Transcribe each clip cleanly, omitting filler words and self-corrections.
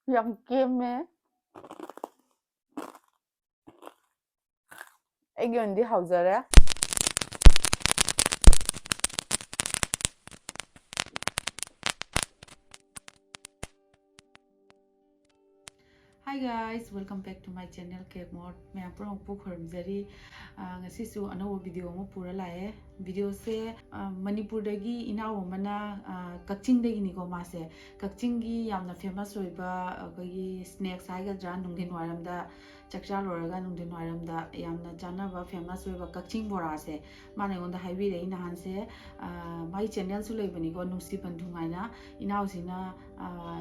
Yum keme. Egyondi hauzare. Hi guys, welcome back to my channel CakeMode. मैं आपको खरमजरी ngasisu another video mo pura lae video se manipur dagi enao mana Kakching dagi ni ko mase Kakching gi yamna famous oiba gi snacks haigadra nungdin waram da chakcha loraga nungdin waram da yamna janaba famous oiba Kakching Bora se mana ngonda haibirei nahan se my channel su leibani ko nungsi pandungaina enao sina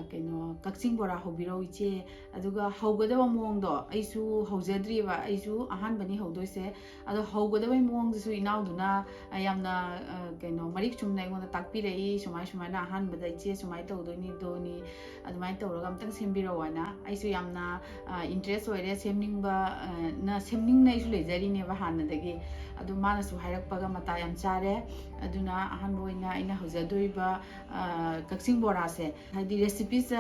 keno Kakching Bora hobiro iche aduga haugadaba mongdo aisu haujadriba aisu ahanbani haudoise ado haugadaba mongsu inauduna yamna keno marik chumna ngonda takpirei sumai na ahanbada iche sumai tawdoni doni adumai tawraga amtang sembirawana aisu yamna interest oire semningba na semningna isu lejari ne ba hanadagi adu manasu hairakpaga mata yam chare aduna ahanbo ina ina haujadoiba Kakching Bora se hadi recipes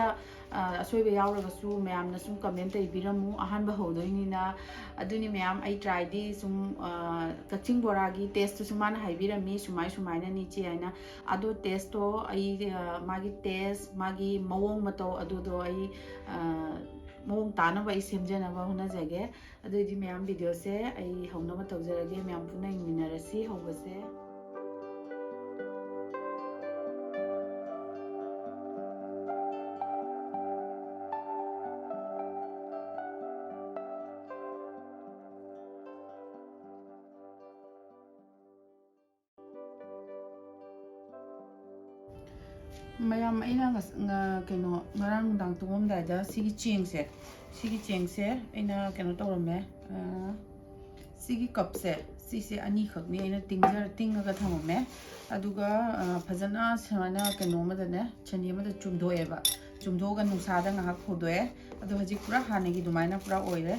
asoiba yauragasu mayamna sum comment ibiramu ahanba hodoinina aduni mayam ai try di sum Kakching Bora gi taste su mana haibirami sumai na ni che aina ado taste to ai magi taste magi mawong mato ado do ai mawong tana ba isemjana ba hona jage ado di mayam video se ai hona ma tawjarage mayam puna ingminarasi hobase mayam aina keno ngarang dang tumom da da sigi chengse aina keno tawrame sigi cup se sise ani khakni aina tingaga thamame aduga phajana sana keno madane chani mada chumdoeba chumdoga nungsada ngahak phodoe adu haji pura hanegi dumaina pura oire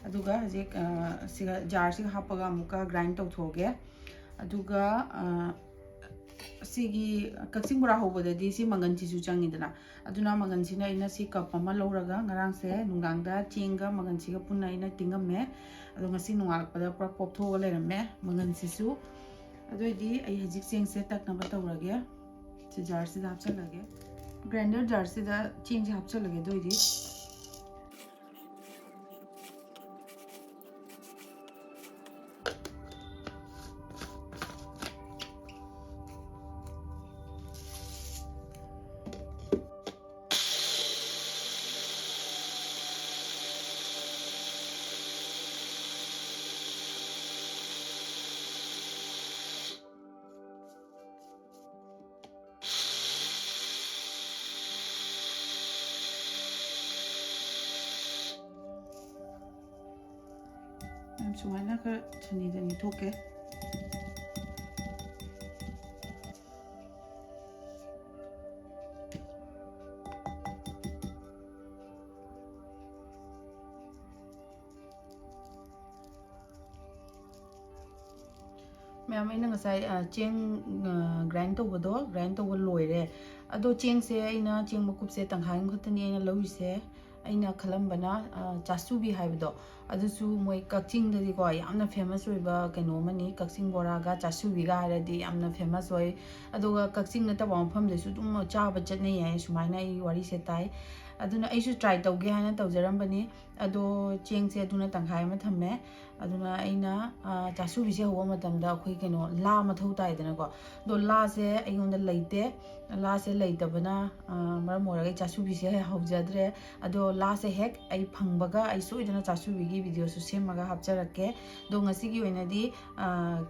aduga haji siga jar siga hapaga muka grind tawthoge aduga sigi Kakching Bora hobadadi si mangan chisu changidana aduna mangan sina ina si cup ama loraga ngarang se nungdangda chenga mangan siga punna ina tingamme adu ngasi nungalakpada pura popthoga lerame mangan sisu adoidi ai hajik cheng se taknaba tawrage si jar sida hapchalage grinder jar sida cheng se hapchalage doidi sumana ka chani dani thoke ma'am अगर ngасai cheng grind tawba loire ado cheng se aina cheng makup se tanghai khatani aina lawise aina khalambana chasubi haibdo adusu moi Kakching dadi ko yamna famous oiba keno mani Kakching Bora ga chasubi ga haradi yamna famous oi aduga Kakching na taba mafam desu dum chaba chatne yai sumaina ai wari se tai aduna aisu try tawge hana tawjarambani ado cheng se aduna tanghai ma thamme aduna aina chasubi se howa matamda akhoi keno la mathau tai dana ko do la se aingonda leite la se leitabana maram moraga chasubi se haujadre ado la se hek ai phangbaga ai soidana chasubi gi video su semaga hapjarake do ngasi gi oinadi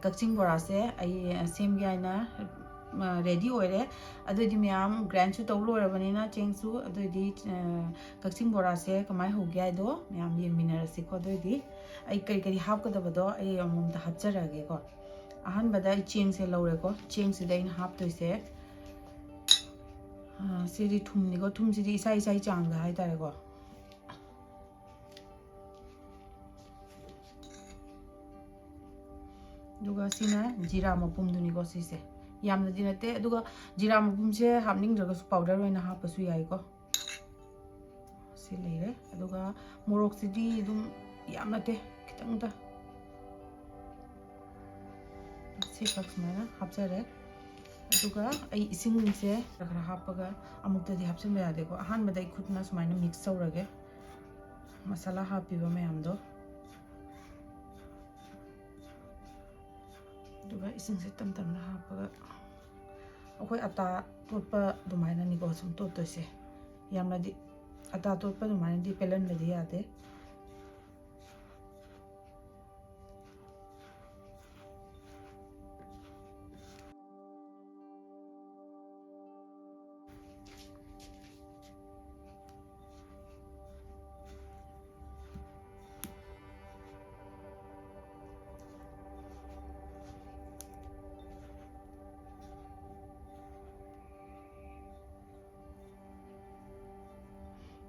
Kakching Bora se ai semgi aina ready oire adoidi myam grand su tawlo rabanina chengsu adoidi Kakching Bora se kamai hoge aido myam yengminarasi ko adoidi ai kari hapkadabado ai amomta hapjarage ko ahanbada ai cheng se lawre ko cheng sida in haptoise siri thumni ko thum sidi isai changda hai tare ko duga sina jira mapum duni ko sise yamna dinate duga jira mapum se hapning draga su powder oina hapasu yai ko ꯁꯤ ꯂꯩꯔꯦ ꯑꯗꯨꯒ ꯃꯣꯔꯣꯛꯁꯤꯗꯤ ꯑꯗꯨꯝ ꯌꯥꯝ ꯅꯠꯇꯦ ꯈꯤꯇꯪꯗ ꯁꯤꯈꯛ ꯁꯨꯃꯥꯏꯅ ꯍꯥꯞꯆꯔꯦ ꯑꯗꯨꯒ ꯑꯩ ꯏꯁꯤꯡꯁꯦ ꯈꯔ ꯍꯥꯞꯄꯒ ꯑꯃꯨꯛꯇꯗꯤ ꯍꯥꯞꯆꯤꯟꯕ ꯌꯥꯗꯦꯀꯣ ꯑꯍꯥꯟꯕꯗ ꯑꯩ ꯈꯨꯠꯅ ꯁꯨꯃꯥꯏꯅ ꯃꯤꯛꯁ ꯇꯧꯔꯒꯦ ꯃꯁꯥꯂꯥ ꯍꯥꯞꯄꯤꯕ ꯃꯌꯥꯝꯗꯣ ꯑꯗꯨꯒ ꯏꯁꯤꯡꯁꯦ ꯇꯞ ꯇꯞꯅ ꯍꯥꯞꯄꯒ ꯑꯩꯈꯣꯏ ꯑꯇꯥ ꯇꯣꯠꯄ ꯑꯗꯨꯃꯥꯏꯅꯅꯤꯀꯣ ꯁꯨꯝ ꯇꯣꯠꯇꯣꯏꯁꯦ ꯌꯥꯝꯅꯗꯤ ꯑꯇꯥ ꯇꯣꯠꯄ ꯑꯗꯨꯃꯥꯏꯅꯗꯤ ꯄꯦꯜꯍꯟꯕꯗꯤ ꯌꯥꯗꯦ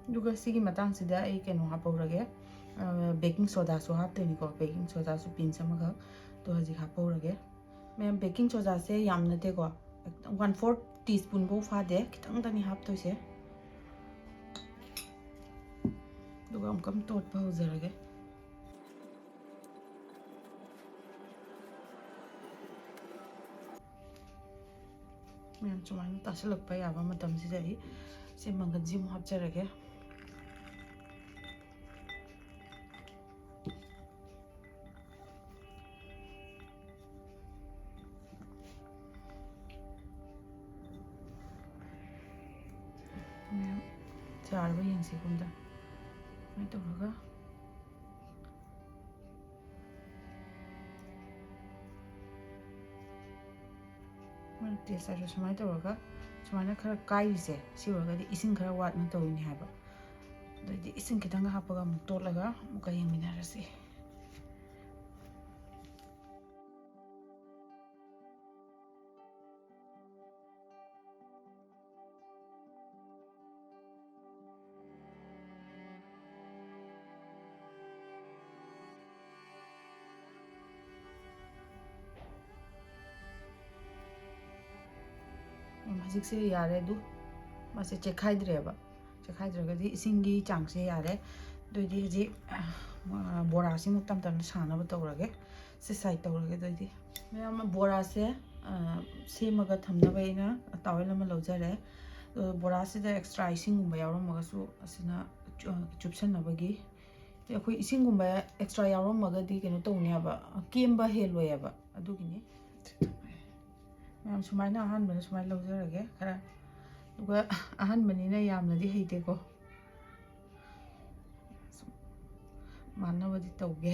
ꯑꯗꯨꯒ ꯁꯤꯒꯤ ꯃꯇꯥꯡꯁꯤꯗ ꯑꯩ ꯀꯩꯅꯣ ꯍꯥꯞꯄꯧꯔꯒꯦ ꯕꯦꯀꯤꯡ ꯁꯣꯗꯥꯁꯨ ꯍꯥꯞꯇꯣꯏꯅꯤꯀꯣ ꯕꯦꯀꯤꯡ ꯁꯣꯗꯥꯁꯨ ꯄꯤꯟꯁ ꯑꯃꯈꯛ ꯑꯗꯣ ꯍꯧꯖꯤꯛ ꯍꯥꯞꯄꯧꯔꯒꯦ ꯃꯌꯥꯝ ꯕꯦꯀꯤꯡ ꯁꯣꯗꯥꯁꯦ ꯌꯥꯝ ꯅꯠꯇꯦꯀꯣ 1/4 ꯇꯤꯁꯄꯨꯟꯐꯧ ꯐꯥꯗꯦ ꯈꯤꯇꯪꯗꯅꯤ ꯍꯥꯞꯇꯣꯏꯁꯦ ꯑꯗꯨꯒ ꯑꯃꯨꯛꯀ ꯇꯣꯠꯄ ꯍꯧꯖꯔꯒꯦ ꯃꯌꯥꯝ ꯁꯨꯃꯥꯏꯅ ꯇꯥꯁꯜꯂꯛꯄ ꯌꯥꯕ ꯃꯇꯝꯁꯤꯗ ꯑꯩ ꯁꯤ ꯃꯪꯒꯟꯁꯤ ꯑꯃꯨꯛ ꯍꯥꯞꯆꯔꯒꯦ ꯃꯌꯥꯝ ꯆꯥꯔꯕ ꯌꯦꯡꯁꯤꯒꯨꯝꯗ ꯁꯨꯃꯥꯏꯅ ꯇꯧꯔꯒ ꯇꯦꯁ ꯍꯥꯏꯔꯁꯨ ꯁꯨꯃꯥꯏꯅ ꯇꯧꯔꯒ ꯁꯨꯃꯥꯏꯅ ꯈꯔ ꯀꯥꯏꯔꯤꯁꯦ ꯁꯤ ꯑꯣꯏꯔꯒꯗꯤ ꯏꯁꯤꯡ ꯈꯔ ꯋꯥꯠꯅ ꯇꯧꯔꯤꯅꯤ ꯍꯥꯏꯕ ꯑꯗꯩꯗꯤ ꯏꯁꯤꯡ ꯈꯤꯇꯪꯒ ꯍꯥꯞꯄꯒ ꯑꯃꯨꯛ ꯇꯣꯠꯂꯒ ꯑꯃꯨꯛꯀ ꯌꯦꯡꯃꯤꯟꯅꯔꯁꯤ ꯍꯧꯖꯤꯛꯁꯦ ꯌꯥꯔꯦ ꯑꯗꯨ ꯃꯥꯁꯦ ꯆꯦꯛꯈꯥꯏꯗ꯭ꯔꯦꯕ ꯆꯦꯛꯈꯥꯏꯗ꯭ꯔꯒꯗꯤ ꯏꯁꯤꯡꯒꯤ ꯆꯥꯡꯁꯦ ꯌꯥꯔꯦ ꯑꯗꯨꯏꯗꯤ ꯍꯧꯖꯤꯛ ꯕꯣꯔꯥꯁꯤꯃꯨꯛ ꯇꯞ ꯇꯞꯅ ꯁꯥꯅꯕ ꯇꯧꯔꯒꯦ ꯁꯤ ꯁꯥꯏꯠ ꯇꯧꯔꯒꯦ ꯑꯗꯨꯏꯗꯤ ꯃꯌꯥꯝ ꯕꯣꯔꯥꯁꯦ ꯁꯦꯝꯃꯒ ꯊꯝꯅꯕ ꯑꯩꯅ ꯇꯥꯋꯦꯜ ꯑꯃ ꯂꯧꯖꯔꯦ ꯕꯣꯔꯥꯁꯤꯗ ꯑꯦꯛꯁꯇ꯭ꯔꯥ ꯏꯁꯤꯡꯒꯨꯝꯕ ꯌꯥꯎꯔꯝꯃꯒꯁꯨ ꯑꯁꯤꯅ ꯆꯨꯞꯁꯟꯅꯕꯒꯤ ꯑꯩꯈꯣꯏ ꯏꯁꯤꯡꯒꯨꯝꯕ ꯑꯦꯛꯁꯇ꯭ꯔꯥ ꯌꯥꯎꯔꯝꯃꯒꯗꯤ ꯀꯩꯅꯣ ꯇꯧꯅꯦꯕ ꯀꯦꯝꯕ ꯍꯦꯜꯂꯣꯏꯑꯕ ꯑꯗꯨꯒꯤꯅꯤ ꯃꯌꯥꯝ ꯁꯨꯃꯥꯏꯅ ꯑꯍꯥꯟꯕꯗ ꯁꯨꯃꯥꯏꯅ ꯂꯧꯖꯔꯒꯦ ꯈꯔ ꯑꯗꯨꯒ ꯑꯍꯥꯟꯕꯅꯤꯅ ꯌꯥꯝꯅꯗꯤ ꯍꯩꯇꯦꯀꯣ ꯃꯥꯟꯅꯕꯗꯤ ꯇꯧꯒꯦ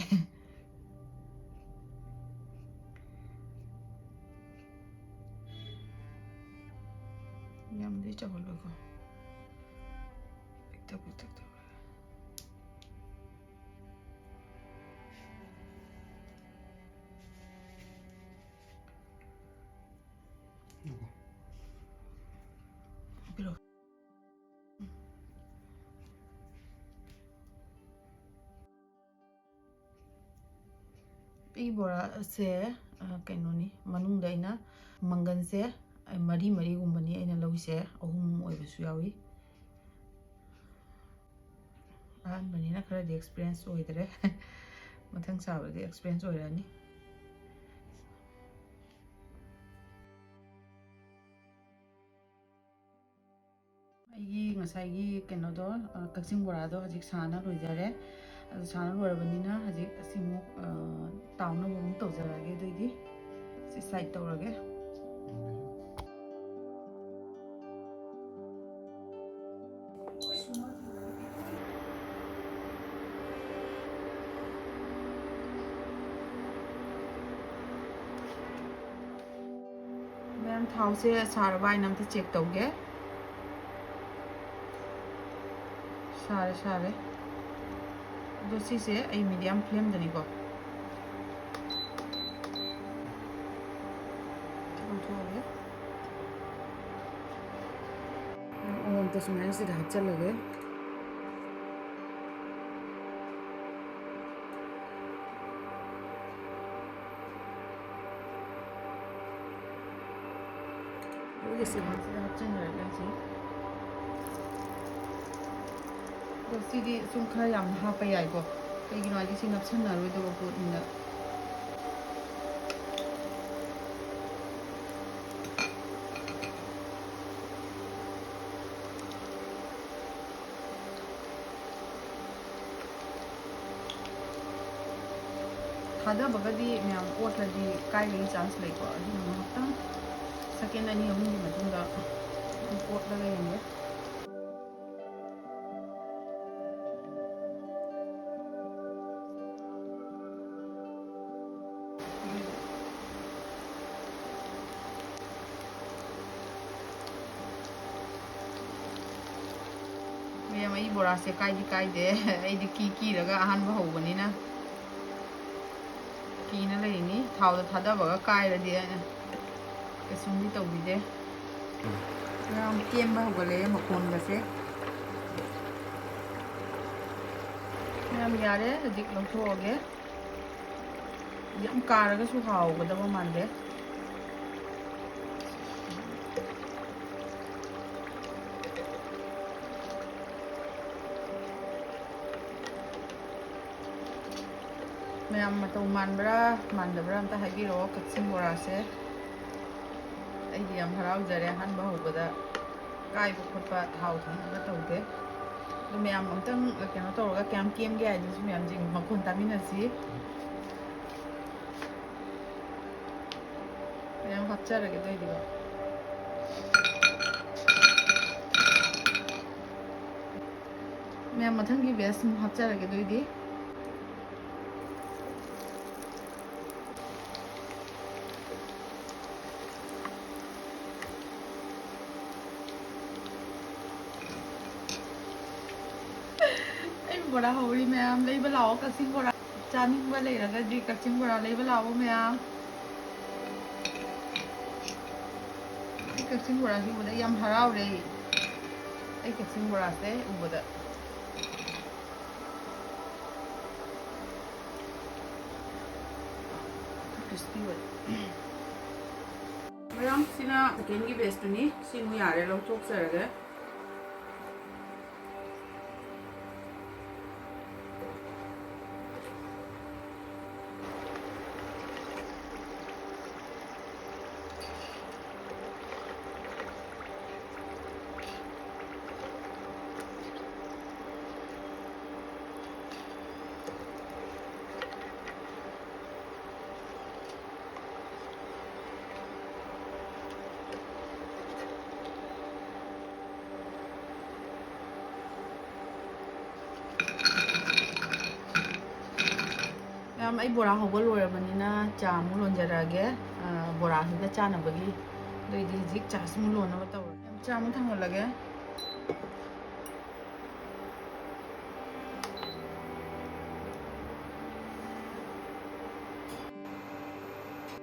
ꯌꯥꯝꯗꯤ ꯆꯥꯎꯍꯜꯂꯣꯏꯀꯣ ꯄꯤꯛꯇꯛ ꯄꯤꯛꯇꯛ ꯇꯧꯔꯦ ꯄꯤꯔꯛꯑꯣ 이 ꯕꯣꯔꯥꯁꯦ ꯀꯩꯅꯣꯅꯤ ꯃꯅꯨꯡꯗ ꯑꯩꯅ ꯃꯪꯒꯟꯁꯦ ꯃꯔꯤꯒꯨꯝꯕꯅꯤ ꯑꯩꯅ ꯂꯧꯔꯤꯁꯦ 3 ꯑꯣꯏꯕꯁꯨ ꯌꯥꯎꯏ ꯑꯍꯥꯟꯕꯅꯤꯅ ꯈꯔꯗꯤ ꯑꯦꯛꯁꯄꯤꯔꯤꯌꯦꯟꯁ ꯑꯣꯏꯗ꯭ꯔꯦ ꯃꯊꯪ ꯆꯥꯕꯗꯤ ꯑꯦꯛꯁꯄꯤꯔꯤꯌꯦꯟꯁ ꯑꯣꯏꯔꯅꯤ ꯑꯩꯒꯤ ꯉꯁꯥꯏꯒꯤ ꯀꯩꯅꯣꯗꯣ ꯀꯛꯆꯤꯡ ꯕꯣꯔꯥꯗꯣ ꯍꯧꯖꯤꯛ ꯁꯥꯅ ꯂꯣꯏꯖꯔꯦ ꯑꯗꯨ ꯁꯥꯅ ꯂꯣꯏꯔꯕꯅꯤꯅ ꯍꯧꯖꯤꯛ ꯑꯁꯤꯃꯨꯛ ꯇꯥꯎꯅꯕ ꯑꯃꯨꯛ ꯇꯧꯖꯔꯒꯦ ꯑꯗꯨꯏꯗꯤ ꯁꯤ ꯁꯥꯏꯠ ꯇꯧꯔꯒꯦ ꯃꯌꯥꯝ ꯊꯥꯎꯁꯦ ꯁꯥꯔꯕ ꯍꯥꯏꯅ ꯑꯝꯇ ꯆꯦꯛ ꯇꯧꯒꯦ ꯁꯥꯔꯦ ꯑꯗꯣ ꯁꯤꯁꯦ ꯑꯩ ꯃꯤꯗꯤꯌꯝ ꯐ꯭ꯂꯦꯝꯗꯅꯤꯀꯣ ꯂꯧꯊꯣꯛꯑꯒꯦ ꯑꯃꯨꯛꯇ ꯁꯨꯃꯥꯏꯅ ꯁꯤꯗ ꯍꯥꯞꯆꯜꯂꯒꯦ ꯑꯗꯨꯒ ꯁꯤꯗ ꯍꯥꯞꯆꯟꯖꯔꯒꯦ ꯍꯧꯖꯤꯛ ꯁꯤꯗꯤ ꯁꯨꯝ ꯈꯔ ꯌꯥꯝ ꯍꯥꯞꯄ ꯌꯥꯏꯀꯣ ꯀꯩꯒꯤꯅꯣ ꯍꯥꯏꯗꯤ ꯁꯤ ꯅꯞꯁꯟꯅꯔꯣꯏꯗꯕ ꯄꯣꯠꯅꯤꯅ ꯊꯥꯗꯕꯒꯗꯤ ꯃꯌꯥꯝ ꯑꯣꯠꯂꯗꯤ ꯀꯥꯏꯕꯒꯤ ꯆꯥꯟꯁ ꯂꯩꯀꯣ ꯑꯗꯨꯅ ꯉꯥꯏꯍꯥꯛꯇꯪ ꯁꯦꯀꯦꯟ 2-3ꯒꯤ ꯃꯇꯨꯡꯗ ꯑꯣꯠꯂꯒ ꯌꯦꯡꯒꯦ ꯃꯌꯥꯝ ꯑꯩ ꯕꯣꯔꯥꯁꯦ ꯀꯥꯏꯗꯤ ꯀꯥꯏꯗꯦ ꯑꯩꯗꯤ ꯀꯤꯔꯒ ꯑꯍꯥꯟꯕ ꯍꯧꯕꯅꯤꯅ ꯀꯤꯅ ꯂꯩꯔꯤꯅꯤ ꯊꯥꯎꯗ ꯊꯥꯗꯕꯒ ꯀꯥꯏꯔꯗꯤ ꯑꯩꯅ ꯀꯩꯁꯨꯝꯗꯤ ꯇꯧꯕꯤꯗꯦ ꯌꯥꯝ ꯀꯦꯝꯕ ꯍꯧꯒꯠꯂꯛꯑꯦ ꯃꯈꯣꯟꯒꯁꯦ ꯌꯥꯝ ꯌꯥꯔꯦ ꯍꯧꯖꯤꯛ ꯂꯧꯊꯣꯛꯑꯒꯦ ꯌꯥꯝ ꯀꯥꯔꯒꯁꯨ ꯍꯥꯎꯒꯗꯕ ꯃꯥꯟꯗꯦ ꯃꯌꯥꯝ ꯃꯇꯧ ꯃꯥꯟꯕ꯭ꯔꯥ ꯃꯥꯟꯗꯕ꯭ꯔꯥ ꯑꯝꯇ ꯍꯥꯏꯕꯤꯔꯛꯑꯣ ꯀꯛꯆꯤꯡ ꯕꯣꯔꯥꯁꯦ ꯑꯩꯗꯤ ꯌꯥꯝ ꯍꯔꯥꯎꯖꯔꯦ ꯑꯍꯥꯟꯕ ꯍꯧꯕꯗ ꯀꯥꯏꯕ ꯈꯣꯠꯄ ꯊꯥꯎ ꯊꯝꯃꯒ ꯇꯧꯗꯦ ꯑꯗꯨ ꯃꯌꯥꯝ ꯑꯝꯇꯪ ꯀꯩꯅꯣ ꯇꯧꯔꯒ ꯀꯌꯥꯝ ꯀꯦꯝꯒꯦ ꯍꯥꯏꯗꯨꯁꯨ ꯃꯌꯥꯝꯁꯤꯡ ꯃꯈꯣꯟ ꯇꯥꯃꯤꯟꯅꯁꯤ ꯃꯌꯥꯝ ꯍꯥꯞꯆꯔꯒꯦ ꯑꯗꯨꯏꯗꯤꯀꯣ ꯃꯌꯥꯝ ꯃꯊꯪꯒꯤ ꯕꯦꯁ ꯑꯃꯨꯛ ꯍꯥꯞꯆꯔꯒꯦ ꯑꯗꯨꯏꯗꯤ ꯑꯩ ꯕꯣꯔꯥ ꯍꯧꯔꯤ ꯃꯌꯥꯝ ꯂꯩꯕ ꯂꯥꯛꯑꯣ ꯀꯛꯆꯤꯡ ꯕꯣꯔꯥ ꯆꯥꯅꯤꯡꯕ ꯂꯩꯔꯒꯗꯤ ꯀꯛꯆꯤꯡ ꯕꯣꯔꯥ ꯂꯩꯕ ꯂꯥꯛꯑꯣ ꯃꯌꯥꯝ ꯑꯩ ꯀꯛꯆꯤꯡ ꯕꯣꯔꯥꯁꯤ ꯎꯕꯗ ꯌꯥꯝ ꯍꯔꯥꯎꯔꯦ ꯑꯩ ꯀꯛꯆꯤꯡ ꯕꯣꯔꯥꯁꯦ ꯎꯕꯗ crispy ꯑꯣꯏ ꯃꯌꯥꯝ ꯁꯤꯅ ꯁꯦꯀꯦꯟꯒꯤ ꯕꯦꯁꯇꯨꯅꯤ ꯁꯤꯃꯨꯛ ꯌꯥꯔꯦ ꯂꯧꯊꯣꯛꯆꯔꯒꯦ ꯃꯌꯥꯝ ꯑꯩ ꯕꯣꯔꯥ ꯍꯧꯕ ꯂꯣꯏꯔꯕꯅꯤꯅ ꯆꯥ ꯑꯃꯨꯛ ꯂꯣꯟꯖꯔꯛꯑꯒꯦ ꯕꯣꯔꯥꯁꯤꯗ ꯆꯥꯅꯕꯒꯤ ꯑꯗꯨꯏꯗꯤ ꯍꯧꯖꯤꯛ ꯆꯥꯁꯤ ꯑꯃꯨꯛ ꯂꯣꯟꯅꯕ ꯇꯧꯔꯒꯦ ꯆꯥ ꯑꯃꯨꯛ ꯊꯥꯡꯒꯠꯂꯒꯦ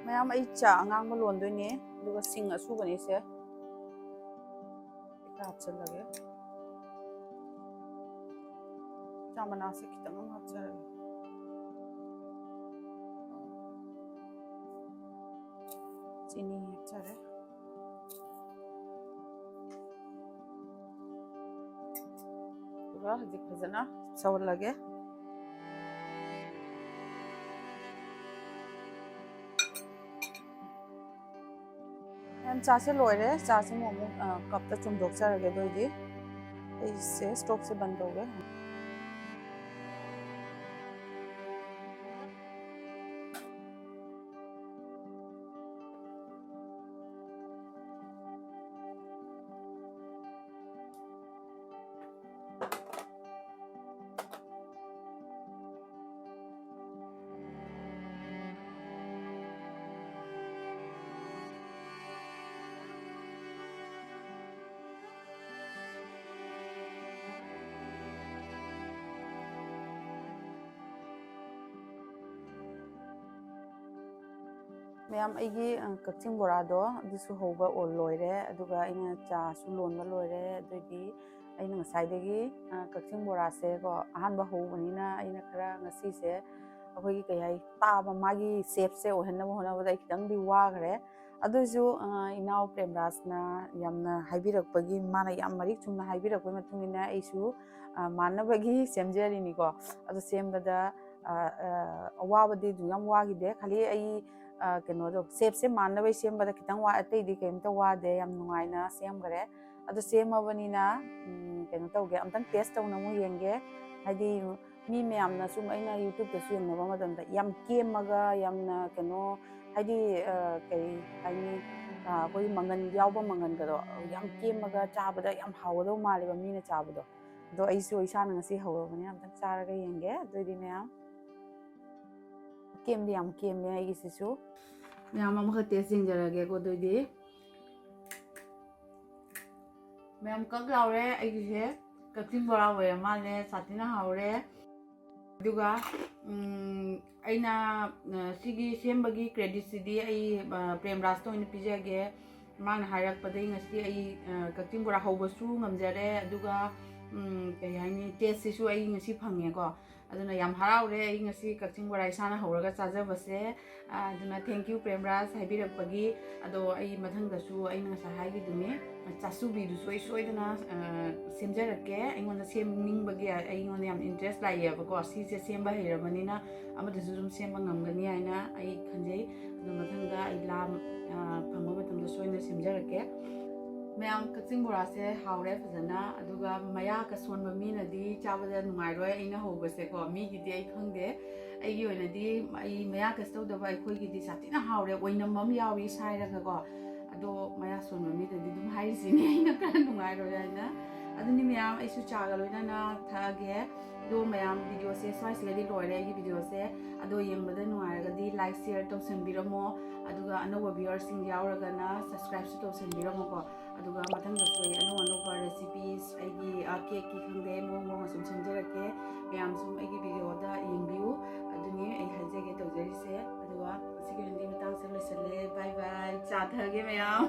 ꯃꯌꯥꯝ ꯑꯩ ꯆꯥ ꯑꯉꯥꯡꯕ ꯂꯣꯟꯗꯣꯏꯅꯦ ꯑꯗꯨꯒ ꯁꯤꯡ ꯑꯁꯨꯕꯅꯤꯁꯦ ꯍꯥꯞꯆꯤꯜꯂꯒꯦ ꯆꯥ ꯃꯅꯥꯁꯦ ꯈꯤꯇꯪ ꯑꯃ ꯍꯥꯞꯆꯔꯒꯦ ꯆꯤꯅꯤ ꯍꯥꯞꯆꯔꯦ ꯑꯗꯨꯒ ꯍꯧꯖꯤꯛ ꯐꯖꯅ ꯁꯧꯍꯜꯂꯒꯦ ꯌꯥꯝ ꯆꯥꯁꯦ ꯂꯣꯏꯔꯦ ꯆꯥꯁꯦ ꯑꯃꯨꯛ ꯀꯞꯇ ꯆꯨꯝꯗꯣꯛꯆꯔꯒꯦ ꯑꯗꯨꯏꯗꯤ ꯑꯩꯁꯦ ꯁ꯭ꯇꯣꯞꯁꯦ ꯕꯟ ꯇꯧꯒꯦ ꯃꯌꯥꯝ ꯑꯩꯒꯤ ꯀꯛꯆꯤꯡ ꯕꯣꯔꯥꯗꯣ ꯑꯗꯨꯁꯨ ꯍꯧꯕ ꯂꯣꯏꯔꯦ ꯑꯗꯨꯒ ꯑꯩꯅ ꯆꯥꯁꯨ ꯂꯣꯟꯕ ꯂꯣꯏꯔꯦ ꯑꯗꯨꯏꯗꯤ ꯑꯩꯅ ꯉꯁꯥꯏꯗꯒꯤ ꯀꯛꯆꯤꯡ ꯕꯣꯔꯥꯁꯦ ꯀꯣ ꯑꯍꯥꯟꯕ ꯍꯧꯕꯅꯤꯅ ꯑꯩꯅ ꯈꯔ ꯉꯁꯤꯁꯦ ꯑꯩꯈꯣꯏꯒꯤ ꯀꯩ ꯍꯥꯏ ꯇꯥꯕ ꯃꯥꯒꯤ ꯁꯦꯞꯁꯦ ꯑꯣꯏꯍꯟꯅꯕ ꯍꯣꯠꯅꯕꯗ ꯑꯩ ꯈꯤꯇꯪꯗꯤ ꯋꯥꯈ꯭ꯔꯦ ꯑꯗꯨꯁꯨ ꯏꯅꯥꯎ ꯄ꯭ꯔꯦꯝꯔꯥꯖꯅ ꯌꯥꯝꯅ ꯍꯥꯏꯕꯤꯔꯛꯄꯒꯤ ꯃꯥꯅ ꯌꯥꯝ ꯃꯔꯤꯛ ꯆꯨꯝꯅ ꯍꯥꯏꯕꯤꯔꯛꯄꯒꯤ ꯃꯇꯨꯡ ꯏꯟꯅ ꯑꯩꯁꯨ ꯃꯥꯟꯅꯕꯒꯤ ꯁꯦꯝꯖꯔꯤꯅꯤꯀꯣ ꯑꯗꯨ ꯁꯦꯝꯕꯗ ꯑꯋꯥꯕꯗꯤ ꯑꯗꯨꯝ ꯌꯥꯝ ꯋꯥꯈꯤꯗꯦ ꯈꯜꯂꯤ ꯑꯩ ꯀꯩꯅꯣꯗꯣ ꯁꯦꯞꯁꯦ ꯃꯥꯟꯅꯕꯩ ꯁꯦꯝꯕꯗ ꯈꯤꯇꯪ ꯑꯇꯩꯗꯤ ꯀꯩꯝꯇ ꯋꯥꯗꯦ ꯌꯥꯝ ꯅꯨꯡꯉꯥꯏꯅ ꯁꯦꯝꯈꯔꯦ ꯑꯗꯨ ꯁꯦꯝꯃꯕꯅꯤꯅ ꯀꯩꯅꯣ ꯇꯧꯒꯦ ꯑꯝꯇꯪ ꯇꯦꯁ ꯇꯧꯅ ꯑꯃꯨꯛ ꯌꯦꯡꯒꯦ ꯍꯥꯏꯗꯤ ꯃꯤ ꯃꯌꯥꯝꯅ ꯁꯨꯝ ꯑꯩꯅ ꯌꯨꯇ꯭ꯌꯨꯕꯇꯁꯨ ꯌꯦꯡꯅꯕ ꯃꯇꯝꯗ ꯌꯥꯝ ꯀꯦꯝꯃꯒ ꯌꯥꯝꯅ ꯀꯩꯅꯣ ꯍꯥꯏꯗꯤ ꯀꯩ ꯍꯥꯏꯅꯤ ꯑꯩꯈꯣꯏꯒꯤ ꯃꯪꯒꯟ ꯌꯥꯎꯕ ꯃꯪꯒꯟꯒꯗꯣ ꯌꯥꯝ ꯀꯦꯝꯃꯒ ꯆꯥꯕꯗ ꯌꯥꯝ ꯍꯥꯎꯒꯗꯧ ꯃꯥꯜꯂꯦꯕ ꯃꯤꯅ ꯆꯥꯕꯗꯣ ꯑꯗꯣ ꯑꯩꯁꯨ ꯏꯁꯥꯅ ꯉꯁꯤ ꯍꯧꯔꯕꯅꯤꯅ ꯑꯝꯇꯪ ꯆꯥꯔꯒ ꯌꯦꯡꯒꯦ ꯑꯗꯨꯏꯗꯤ ꯃꯌꯥꯝ ꯀꯦꯝꯗꯤ ꯌꯥꯝ ꯀꯦꯝꯃꯦ ꯑꯩꯒꯤꯁꯤꯁꯨ ꯃꯌꯥꯝ ꯑꯃꯈꯛ ꯇꯦꯁ ꯌꯦꯡꯖꯔꯒꯦꯀꯣ ꯑꯗꯨꯏꯗꯤ ꯃꯌꯥꯝ ꯀꯛ ꯂꯥꯎꯔꯦ ꯑꯩꯒꯤꯁꯦ ꯀꯛꯆꯤꯡ ꯕꯣꯔꯥ ꯑꯣꯏꯔ ꯃꯥꯜꯂꯦ ꯁꯥꯊꯤꯅ ꯍꯥꯎꯔꯦ ꯑꯗꯨꯒ ꯑꯩꯅ ꯁꯤꯒꯤ ꯁꯦꯝꯕꯒꯤ ꯀ꯭ꯔꯦꯗꯤꯠꯁꯤꯗꯤ ꯑꯩ ꯄ꯭ꯔꯦꯝꯔꯥꯖꯇ ꯑꯣꯏꯅ ꯄꯤꯖꯒꯦ ꯃꯥꯅ ꯍꯥꯏꯔꯛꯄꯗꯒꯤ ꯉꯁꯤ ꯑꯩ ꯀꯛꯆꯤꯡ ꯕꯣꯔꯥ ꯍꯧꯕꯁꯨ ꯉꯝꯖꯔꯦ ꯑꯗꯨꯒ ꯀꯩ ꯍꯥꯏꯅꯤ ꯇꯦꯁꯁꯤꯁꯨ ꯑꯩ ꯉꯁꯤ ꯐꯪꯉꯦꯀꯣ ꯑꯗꯨꯅ ꯌꯥꯝ ꯍꯔꯥꯎꯔꯦ ꯑꯩ ꯉꯁꯤ ꯀꯛꯆꯤꯡ ꯕꯣꯔꯥ ꯏꯁꯥꯅ ꯍꯧꯔꯒ ꯆꯥꯖꯕꯁꯦ ꯑꯗꯨꯅ ꯊꯦꯡꯛ ꯌꯨ ꯄ꯭ꯔꯦꯝꯔꯥꯖ ꯍꯥꯏꯕꯤꯔꯛꯄꯒꯤ ꯑꯗꯣ ꯑꯩ ꯃꯊꯪꯗꯁꯨ ꯑꯩꯅ ꯉꯁꯥꯏ ꯍꯥꯏꯈꯤꯗꯨꯅꯤ ꯆꯥꯁꯨꯕꯤꯗꯨꯁꯨ ꯑꯩ ꯁꯣꯏꯗꯅ ꯁꯦꯝꯖꯔꯛꯀꯦ ꯑꯩꯉꯣꯟꯗ ꯁꯦꯝꯅꯤꯡꯕꯒꯤ ꯑꯩꯉꯣꯟꯗ ꯌꯥꯝ ꯏꯟꯇꯔꯦꯁ ꯂꯥꯛꯑꯦꯕꯀꯣ ꯁꯤꯁꯦ ꯁꯦꯝꯕ ꯍꯩꯔꯕꯅꯤꯅ ꯑꯃꯗꯁꯨ ꯑꯗꯨꯝ ꯁꯦꯝꯕ ꯉꯝꯒꯅꯤ ꯍꯥꯏꯅ ꯑꯩ ꯈꯟꯖꯩ ꯑꯗꯨ ꯃꯊꯪꯗ ꯑꯩ ꯐꯪꯕ ꯃꯇꯝꯗ ꯁꯣꯏꯗꯅ ꯁꯦꯝꯖꯔꯛꯀꯦ ꯃꯌꯥꯝ ꯀꯛꯆꯤꯡ ꯕꯣꯔꯥꯁꯦ ꯍꯥꯎꯔꯦ ꯐꯖꯅ ꯑꯗꯨꯒ ꯃꯌꯥꯀ ꯁꯣꯟꯕ ꯃꯤꯅꯗꯤ ꯆꯥꯕꯗ ꯅꯨꯡꯉꯥꯏꯔꯣꯏ ꯑꯩꯅ ꯍꯧꯕꯁꯦꯀꯣ ꯃꯤꯒꯤꯗꯤ ꯑꯩ ꯈꯪꯗꯦ ꯑꯩꯒꯤ ꯑꯣꯏꯅꯗꯤ ꯑꯩ ꯃꯌꯥ ꯀꯁ ꯇꯧꯗꯕ ꯑꯩꯈꯣꯏꯒꯤꯗꯤ ꯁꯥꯊꯤꯅ ꯍꯥꯎꯔꯦ ꯑꯣꯏꯅꯝ ꯑꯃ ꯌꯥꯎꯏ ꯁꯥꯏꯔꯒꯀꯣ ꯑꯗꯣ ꯃꯌꯥ ꯁꯣꯟꯕ ꯃꯤꯗꯗꯤ ꯑꯗꯨꯝ ꯍꯥꯏꯔꯤꯁꯤꯅꯦ ꯑꯩꯅ ꯈꯔ ꯅꯨꯡꯉꯥꯏꯔꯣꯏ ꯍꯥꯏꯅ ꯑꯗꯨꯅꯤ ꯃꯌꯥꯝ ꯑꯩꯁꯨ ꯆꯥꯒ ꯂꯣꯏꯅꯅ ꯊꯛꯑꯒꯦ ꯑꯗꯣ ꯃꯌꯥꯝ ꯚꯤꯗꯤꯑꯣꯁꯦ ꯁ꯭ꯋꯥꯏꯁꯤꯗꯗꯤ ꯂꯣꯏꯔꯦ ꯑꯩꯒꯤ ꯚꯤꯗꯤꯑꯣꯁꯦ ꯑꯗꯣ ꯌꯦꯡꯕꯗ ꯅꯨꯡꯉꯥꯏꯔꯒꯗꯤ ꯂꯥꯏꯛ ꯁꯤꯌꯔ ꯇꯧꯁꯟꯕꯤꯔꯝꯃꯣ ꯑꯗꯨꯒ ꯑꯅꯧꯕ ꯚꯤꯌꯋꯔꯁꯤꯡ ꯌꯥꯎꯔꯒꯅ ꯁꯕꯁꯀ꯭ꯔꯥꯏꯕꯁꯨ ꯇꯧꯁꯟꯕꯤꯔꯝꯃꯣꯀꯣ ꯑꯗꯨꯒ ꯃꯊꯪꯗꯁꯨ ꯑꯩ ꯑꯅꯧꯕ ꯔꯦꯁꯤꯄꯤꯁ ꯑꯩꯒꯤ ꯀꯦꯛꯀꯤ ꯈꯪꯗꯦ ꯃꯑꯣꯡ ꯁꯨꯝ ꯁꯦꯝꯖꯔꯛꯀꯦ ꯃꯌꯥꯝ ꯁꯨꯝ ꯑꯩꯒꯤ ꯚꯤꯗꯤꯑꯣꯗ ꯌꯦꯡꯕꯤꯌꯨ ꯑꯗꯨꯅꯤ ꯑꯩ ꯍꯥꯏꯖꯒꯦ ꯇꯧꯖꯔꯤꯁꯦ ꯑꯗꯨꯒ ꯉꯁꯤꯒꯤ ꯑꯣꯏꯅꯗꯤ ꯃꯇꯥꯡꯁꯦ ꯂꯣꯏꯁꯜꯂꯦ ꯕꯥꯏ ꯕꯥꯏ ꯆꯥꯊꯔꯒꯦ ꯃꯌꯥꯝ